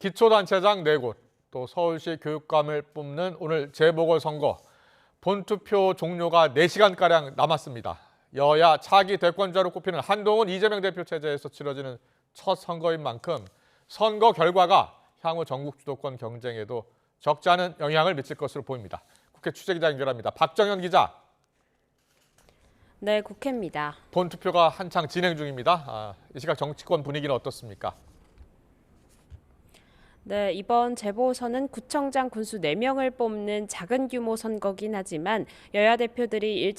기초단체장 4곳, 또 서울시 교육감을 뽑는 오늘 재보궐선거. 본투표 종료가 4시간가량 남았습니다. 여야 차기 대권자로 꼽히는 한동훈, 이재명 대표 체제에서 치러지는 첫 선거인 만큼 선거 결과가 향후 전국 주도권 경쟁에도 적지 않은 영향을 미칠 것으로 보입니다. 국회 취재기자 연결합니다. 박정현 기자. 네, 국회입니다. 본투표가 한창 진행 중입니다. 이 시각 정치권 분위기는 어떻습니까? 네, 이번 재보선은 구청장 군수 4명을 뽑는 작은 규모 선거긴 하지만 여야 대표들이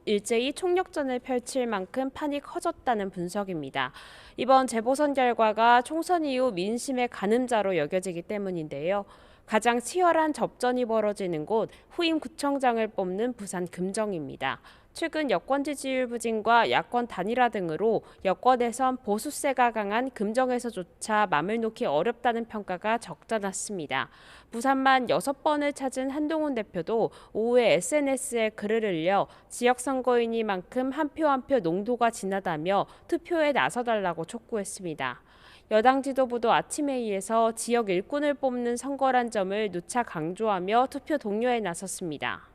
일제히 총력전을 펼칠 만큼 판이 커졌다는 분석입니다. 이번 재보선 결과가 총선 이후 민심의 가늠자로 여겨지기 때문인데요. 가장 치열한 접전이 벌어지는 곳 후임 구청장을 뽑는 부산 금정입니다. 최근 여권 지지율 부진과 야권 단일화 등으로 여권에선 보수세가 강한 금정에서조차 맘을 놓기 어렵다는 평가가 적잖았습니다. 부산만 6번을 찾은 한동훈 대표도 오후에 SNS에 글을 올려 지역선거이니만큼 한 표 한 표 농도가 진하다며 투표에 나서달라고 촉구했습니다. 여당 지도부도 아침 회의에서 지역 일꾼을 뽑는 선거란 점을 누차 강조하며 투표 독려에 나섰습니다.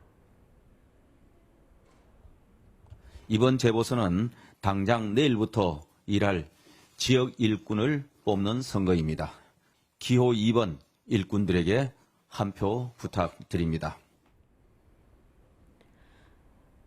이번 재보선은 당장 내일부터 일할 지역 일꾼을 뽑는 선거입니다. 기호 2번 일꾼들에게 한 표 부탁드립니다.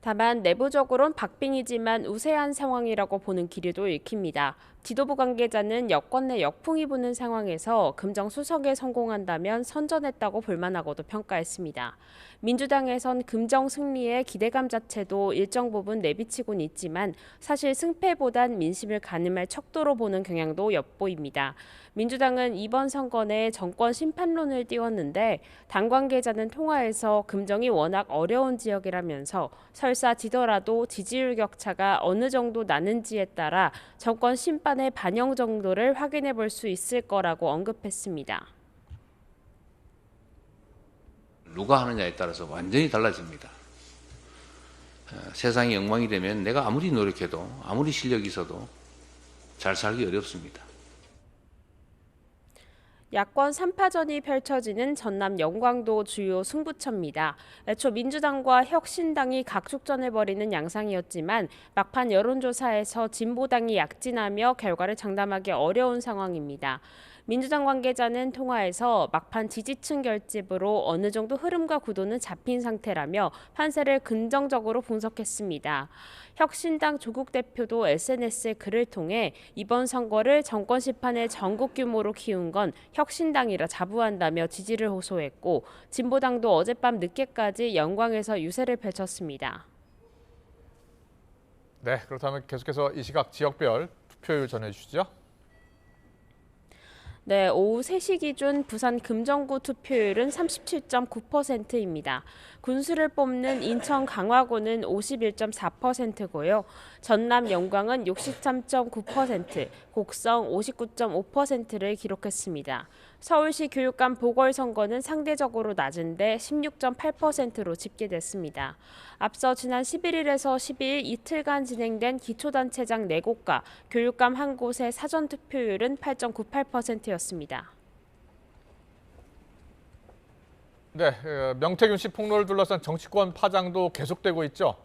다만 내부적으론 박빙이지만 우세한 상황이라고 보는 기류도 읽힙니다. 지도부 관계자는 여권 내 역풍이 부는 상황에서 금정 수석에 성공한다면 선전했다고 볼만하고도 평가했습니다. 민주당에선 금정 승리의 기대감 자체도 일정 부분 내비치곤 있지만 사실 승패보단 민심을 가늠할 척도로 보는 경향도 엿보입니다. 민주당은 이번 선거 내 정권 심판론을 띄웠는데 당 관계자는 통화에서 금정이 워낙 어려운 지역이라면서 설사 지더라도 지지율 격차가 어느 정도 나는지에 따라 정권 심판의 반영 정도를 확인해 볼 수 있을 거라고 언급했습니다. 누가 하느냐에 따라서 완전히 달라집니다. 세상이 엉망이 되면 내가 아무리 노력해도 아무리 실력이 있어도 잘 살기 어렵습니다. 야권 3파전이 펼쳐지는 전남 영광도 주요 승부처입니다. 애초 민주당과 혁신당이 각축전을 벌이는 양상이었지만 막판 여론조사에서 진보당이 약진하며 결과를 장담하기 어려운 상황입니다. 민주당 관계자는 통화에서 막판 지지층 결집으로 어느 정도 흐름과 구도는 잡힌 상태라며 판세를 긍정적으로 분석했습니다. 혁신당 조국 대표도 SNS에 글을 통해 이번 선거를 정권 심판의 전국 규모로 키운 건 혁신당이라 자부한다며 지지를 호소했고 진보당도 어젯밤 늦게까지 영광에서 유세를 펼쳤습니다. 네, 그렇다면 계속해서 이 시각 지역별 투표율 전해주시죠. 네, 오후 3시 기준 부산 금정구 투표율은 37.9%입니다. 군수를 뽑는 인천 강화구는 51.4%고요. 전남 영광은 63.9%, 곡성 59.5%를 기록했습니다. 서울시 교육감 보궐선거는 상대적으로 낮은데 16.8%로 집계됐습니다. 앞서 지난 11일에서 12일 이틀간 진행된 기초단체장 4곳과 교육감 1곳의 사전투표율은 8.98%였습니다. 네, 명태균 씨 폭로를 둘러싼 정치권 파장도 계속되고 있죠.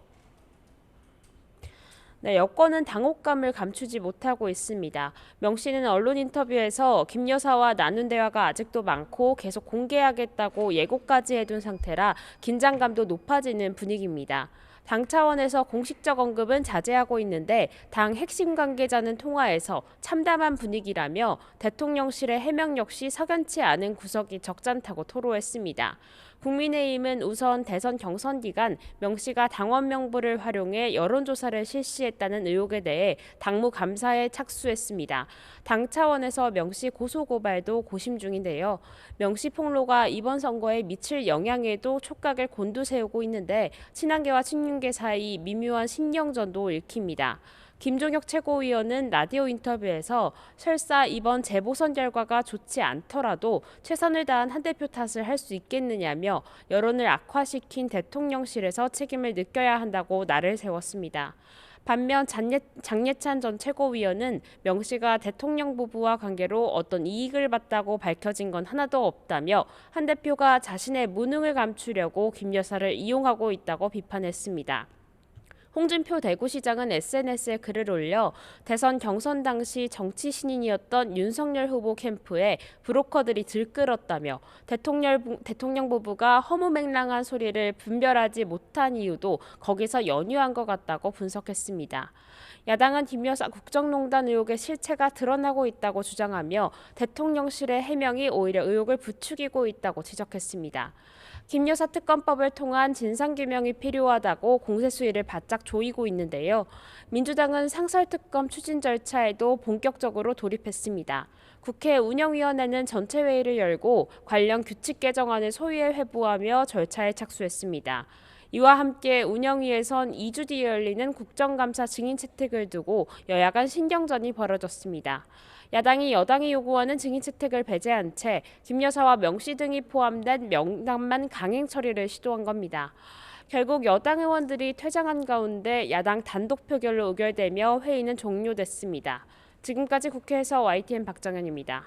네, 여권은 당혹감을 감추지 못하고 있습니다. 명 씨는 언론 인터뷰에서 김 여사와 나눈 대화가 아직도 많고 계속 공개하겠다고 예고까지 해둔 상태라 긴장감도 높아지는 분위기입니다. 당 차원에서 공식적 언급은 자제하고 있는데 당 핵심 관계자는 통화에서 참담한 분위기라며 대통령실의 해명 역시 석연치 않은 구석이 적잖다고 토로했습니다. 국민의힘은 우선 대선 경선 기간 명 씨가 당원 명부를 활용해 여론조사를 실시했다는 의혹에 대해 당무 감사에 착수했습니다. 당 차원에서 명 씨 고소고발도 고심 중인데요. 명 씨 폭로가 이번 선거에 미칠 영향에도 촉각을 곤두세우고 있는데 친한계와 친윤계 사이 미묘한 신경전도 읽힙니다. 김종혁 최고위원은 라디오 인터뷰에서 설사 이번 재보선 결과가 좋지 않더라도 최선을 다한 한 대표 탓을 할 수 있겠느냐며 여론을 악화시킨 대통령실에서 책임을 느껴야 한다고 날을 세웠습니다. 반면 장예찬 전 최고위원은 명 씨가 대통령 부부와 관계로 어떤 이익을 봤다고 밝혀진 건 하나도 없다며 한 대표가 자신의 무능을 감추려고 김 여사를 이용하고 있다고 비판했습니다. 홍준표 대구시장은 SNS에 글을 올려 대선 경선 당시 정치 신인이었던 윤석열 후보 캠프에 브로커들이 들끓었다며 대통령 부부가 허무맹랑한 소리를 분별하지 못한 이유도 거기서 연유한 것 같다고 분석했습니다. 야당은 김 여사 국정농단 의혹의 실체가 드러나고 있다고 주장하며 대통령실의 해명이 오히려 의혹을 부추기고 있다고 지적했습니다. 김 여사 특검법을 통한 진상규명이 필요하다고 공세 수위를 바짝 조이고 있는데요. 민주당은 상설특검 추진 절차에도 본격적으로 돌입했습니다. 국회 운영위원회는 전체 회의를 열고 관련 규칙 개정안을 소위에 회부하며 절차에 착수했습니다. 이와 함께 운영위에선 2주 뒤에 열리는 국정감사 증인 채택을 두고 여야 간 신경전이 벌어졌습니다. 야당이 여당이 요구하는 증인 채택을 배제한 채 김 여사와 명 씨 등이 포함된 명단만 강행 처리를 시도한 겁니다. 결국 여당 의원들이 퇴장한 가운데 야당 단독 표결로 의결되며 회의는 종료됐습니다. 지금까지 국회에서 YTN 박정현입니다.